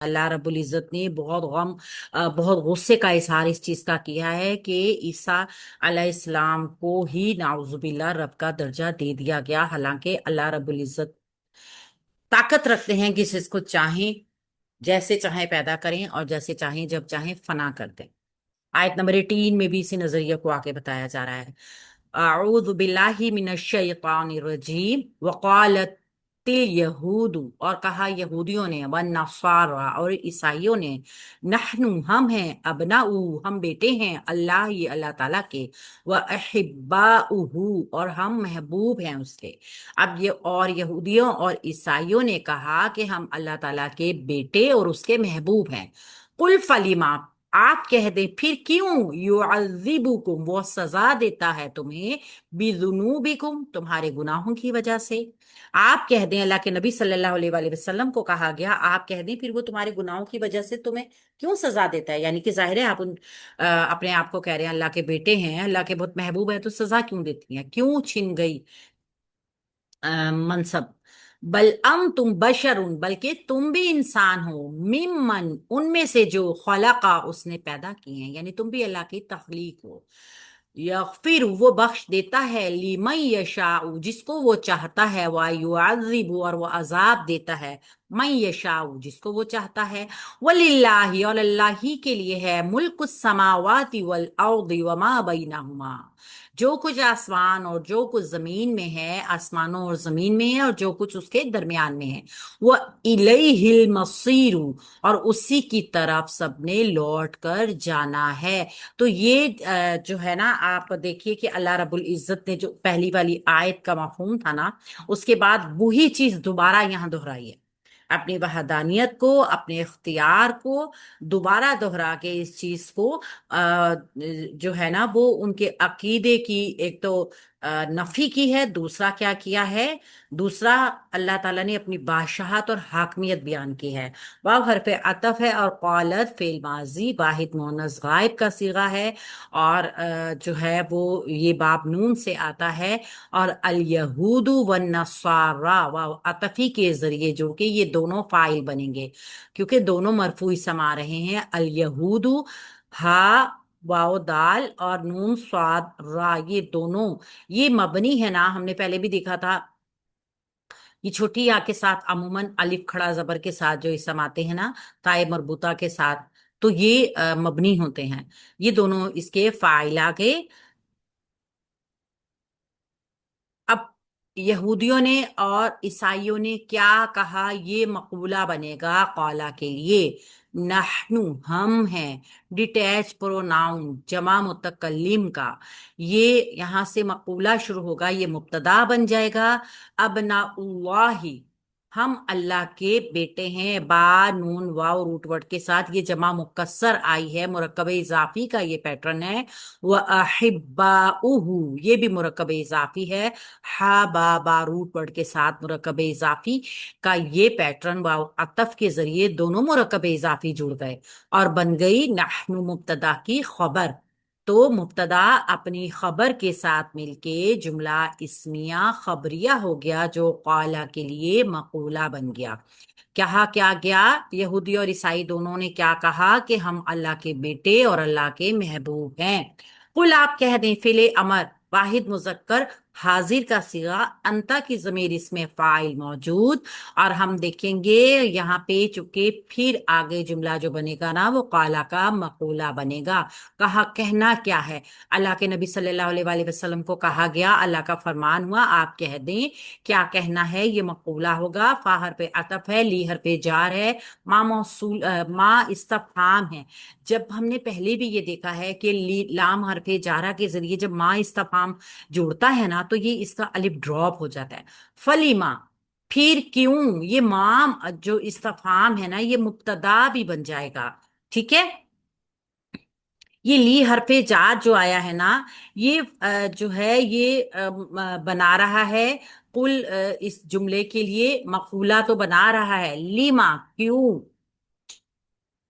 اللہ رب العزت نے بہت غصے کا اظہار اس چیز کا کیا ہے کہ عیسیٰ علیہ السلام کو ہی نعوذ باللہ رب کا درجہ دے دیا گیا، حالانکہ اللہ رب العزت طاقت رکھتے ہیں کہ جس کو چاہیں جیسے چاہیں پیدا کریں اور جیسے چاہیں جب چاہیں فنا کر دیں۔ آیت نمبر 18 میں بھی اسی نظریے کو آگے بتایا جا رہا ہے۔ اعوذ باللہ من الشیطان الرجیم وقالت الیہود، اور کہا یہودیوں نے، والنصارى اور عیسائیوں نے، نحنو ہم ہیں، ابناؤ ہم بیٹے ہیں، اللہ یہ اللہ تعالیٰ کے، واحباؤہ اور ہم محبوب ہیں اس کے۔ اب یہ اور یہودیوں اور عیسائیوں نے کہا کہ ہم اللہ تعالیٰ کے بیٹے اور اس کے محبوب ہیں۔ قل فلیما، آپ کہہ دیں پھر کیوں، یعذبکم وہ سزا دیتا ہے تمہیں، بذنوبکم تمہارے گناہوں کی وجہ سے۔ آپ کہہ دیں، اللہ کے نبی صلی اللہ علیہ وآلہ وسلم کو کہا گیا آپ کہہ دیں پھر وہ تمہارے گناہوں کی وجہ سے تمہیں کیوں سزا دیتا ہے، یعنی کہ ظاہر ہے آپ اپنے آپ کو کہہ رہے ہیں اللہ کے بیٹے ہیں، اللہ کے بہت محبوب ہیں، تو سزا کیوں دیتی ہیں، کیوں چھن گئی منصب؟ بل تم بشرون بلکہ تم بھی انسان ہو، ممن ان میں سے جو خلقا اس نے پیدا کیے ہیں، یعنی تم بھی اللہ کی تخلیق ہو۔ یغفر وہ بخش دیتا ہے، لمن یشاء جس کو وہ چاہتا ہے، ویعذب اور وہ عذاب دیتا ہے، من یشاء جس کو وہ چاہتا ہے۔ وللہ اور اللہ ہی کے لیے ہے، ملک السماوات والارض وما بینہما جو کچھ آسمان اور جو کچھ زمین میں ہے، آسمانوں اور زمین میں ہے اور جو کچھ اس کے درمیان میں ہے۔ وہ الیہ المصیر اور اسی کی طرف سب نے لوٹ کر جانا ہے۔ تو یہ جو ہے نا، آپ دیکھیے کہ اللہ رب العزت نے جو پہلی والی آیت کا مفہوم تھا نا، اس کے بعد وہی چیز دوبارہ یہاں دہرائی ہے، اپنی وحدانیت کو، اپنے اختیار کو دوبارہ دہرا کے اس چیز کو جو ہے نا وہ ان کے عقیدے کی ایک تو نفی کی ہے، دوسرا کیا کیا ہے، دوسرا اللہ تعالیٰ نے اپنی بادشاہت اور حاکمیت بیان کی ہے۔ واو حرف عطف ہے، اور قالت فعل ماضی واحد مونث غائب کا صیغہ ہے، اور جو ہے وہ یہ باب نون سے آتا ہے، اور الیہود والنصارى واو عطفی کے ذریعے جو کہ یہ دونوں فاعل بنیں گے کیونکہ دونوں مرفوع سما رہے ہیں۔ الیہود ہا واو دال اور نون صاد را، یہ دونوں یہ مبنی ہے نا، ہم نے پہلے بھی دیکھا تھا، یہ چھوٹی یا کے ساتھ عموماً الف کھڑا زبر کے ساتھ جو اسم آتے ہیں نا، تائے مربوطہ کے ساتھ، تو یہ مبنی ہوتے ہیں، یہ دونوں اس کے فاعل آ گئے۔ اب یہودیوں نے اور عیسائیوں نے کیا کہا، یہ مقولہ بنے گا قولا کے لیے، نحنو ہم ہیں، ڈیٹیچ پروناؤن جمع متکلم کا، یہ یہاں سے مقولہ شروع ہوگا، یہ مبتدا بن جائے گا، ابناء اللہ ہم اللہ کے بیٹے ہیں، با نون واو روٹ ورڈ کے ساتھ، یہ جمع مکسر آئی ہے، مرکب اضافی کا یہ پیٹرن ہے۔ وَأَحِبَّاؤُهُ یہ بھی مرکب اضافی ہے، ہا با با روٹ ورڈ کے ساتھ مرکب اضافی کا یہ پیٹرن واو عطف کے ذریعے دونوں مرکب اضافی جڑ گئے اور بن گئی نحن مبتدا کی خبر۔ تو مبتدا اپنی خبر کے ساتھ مل کے جملہ اسمیہ خبریہ ہو گیا، جو قالا کے لیے مقولہ بن گیا۔ کہا کیا گیا، یہودی اور عیسائی دونوں نے کیا کہا کہ ہم اللہ کے بیٹے اور اللہ کے محبوب ہیں۔ قل آپ کہہ دیں، فعل امر واحد مذکر حاضر کا صیغہ، انتا کی ضمیر اس میں فاعل موجود، اور ہم دیکھیں گے یہاں پہ چونکہ پھر آگے جملہ جو بنے گا نا وہ قالا کا مقولہ بنے گا۔ کہا کہنا کیا ہے، اللہ کے نبی صلی اللہ علیہ وآلہ وسلم کو کہا گیا، اللہ کا فرمان ہوا آپ کہہ دیں کیا کہنا ہے، یہ مقولہ ہوگا، فا حرف عطف ہے، لی حرف جار ہے، ما موصول ما استفہام ہے۔ جب ہم نے پہلے بھی یہ دیکھا ہے کہ لام حرف جارہ کے ذریعے جب ما استفہام جوڑتا ہے نا تو یہ اس کا الف ڈراپ ہو جاتا ہے، فلیما پھر کیوں، یہ مام جو استفہام ہے نا یہ مبتدا بھی بن جائے گا، ٹھیک ہے۔ یہ لی حرف جار جو آیا ہے نا، یہ جو ہے یہ بنا رہا ہے قل، اس جملے کے لیے مقولہ تو بنا رہا ہے، لیما کیوں،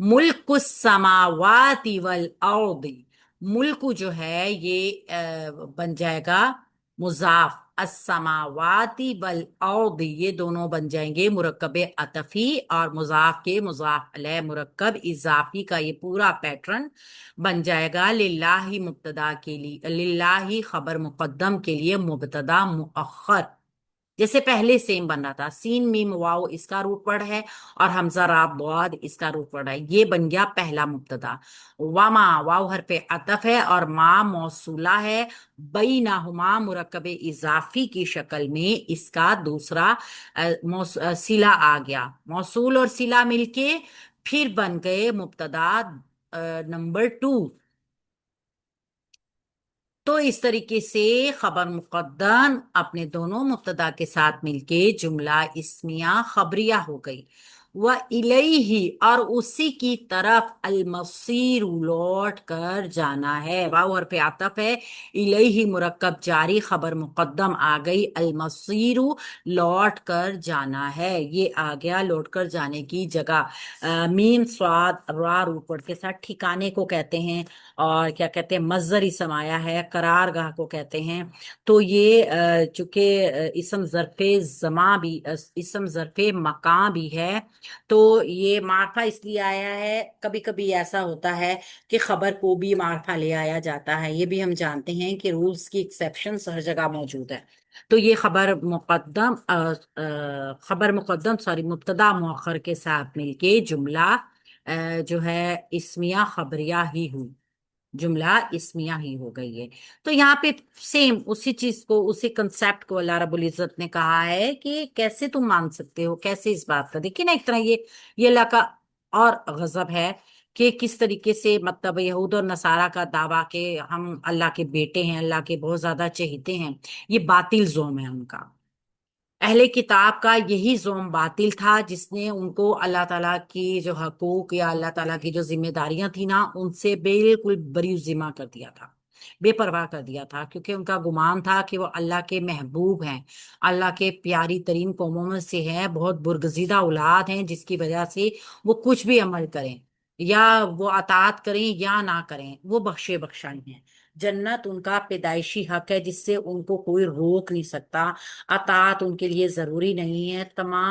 ملک السماواتی والارض، ملک جو ہے یہ بن جائے گا مضاف، السماواتی والارض یہ دونوں بن جائیں گے مرکب عطفی، اور مضاف کے مضاف علیہ مرکب اضافی کا یہ پورا پیٹرن بن جائے گا للہ مبتدا کے لیے، للہ خبر مقدم کے لیے مبتدا مؤخر، جیسے پہلے سیم بن رہا تھا، سین میم واو اس کا روٹ ورڈ ہے اور حمزہ را بعد اس کا روٹ ورڈ ہے، یہ بن گیا پہلا مبتدا۔ وما واو حرف عطف ہے اور ما موصولہ ہے، بینہما مرکب اضافی کی شکل میں اس کا دوسرا صلہ آ گیا، موصول اور صلہ مل کے پھر بن گئے مبتدا نمبر 2۔ تو اس طریقے سے خبر مقدم اپنے دونوں مبتدا کے ساتھ مل کے جملہ اسمیہ خبریہ ہو گئی۔ وَإِلَيْهِ اور اسی کی طرف المصیر لوٹ کر جانا ہے، واو حرف عطف ہے، الیہ مرکب جاری خبر مقدم آ گئی، المصیر لوٹ کر جانا ہے، یہ آ گیا لوٹ کر جانے کی جگہ۔ میم صاد را روٹ ورڈ کے ساتھ ٹھکانے کو کہتے ہیں، اور کیا کہتے ہیں مصدر اسم آیا ہے، قرار گاہ کو کہتے ہیں۔ تو یہ چونکہ اسم ظرف زماں بھی اسم ظرف مکان بھی ہے، تو یہ معرفہ اس لیے آیا ہے، کبھی کبھی ایسا ہوتا ہے کہ خبر کو بھی معرفہ لے آیا جاتا ہے، یہ بھی ہم جانتے ہیں کہ رولز کی ایکسیپشنز ہر جگہ موجود ہے۔ تو یہ خبر مقدم مبتدا مؤخر کے ساتھ مل کے جملہ جو ہے اسمیہ خبریہ ہی ہوئی، جملہ اسمیہ ہی ہو گئی ہے۔ تو یہاں پہ سیم اسی چیز کو، اسی کنسیپٹ کو اللہ رب العزت نے کہا ہے کہ کیسے تم مان سکتے ہو، کیسے اس بات کا، دیکھیں نا ایک طرح یہ اللہ کا اور غضب ہے کہ کس طریقے سے مطلب یہود اور نصارہ کا دعویٰ کہ ہم اللہ کے بیٹے ہیں، اللہ کے بہت زیادہ چہیتے ہیں، یہ باطل زوم ہے ان کا۔ اہل کتاب کا یہی زوم باطل تھا جس نے ان کو اللہ تعالیٰ کی جو حقوق یا اللہ تعالیٰ کی جو ذمہ داریاں تھیں نا ان سے بالکل بری ذمہ کر دیا تھا، بے پرواہ کر دیا تھا، کیونکہ ان کا گمان تھا کہ وہ اللہ کے محبوب ہیں، اللہ کے پیاری ترین قوموں میں سے ہیں، بہت برگزیدہ اولاد ہیں، جس کی وجہ سے وہ کچھ بھی عمل کریں یا وہ اطاعت کریں یا نہ کریں وہ بخشے بخشائی ہیں، جنت ان کا پیدائشی حق ہے جس سے ان کو کوئی روک نہیں سکتا، اطاعت ان کے لیے ضروری نہیں ہے، تمام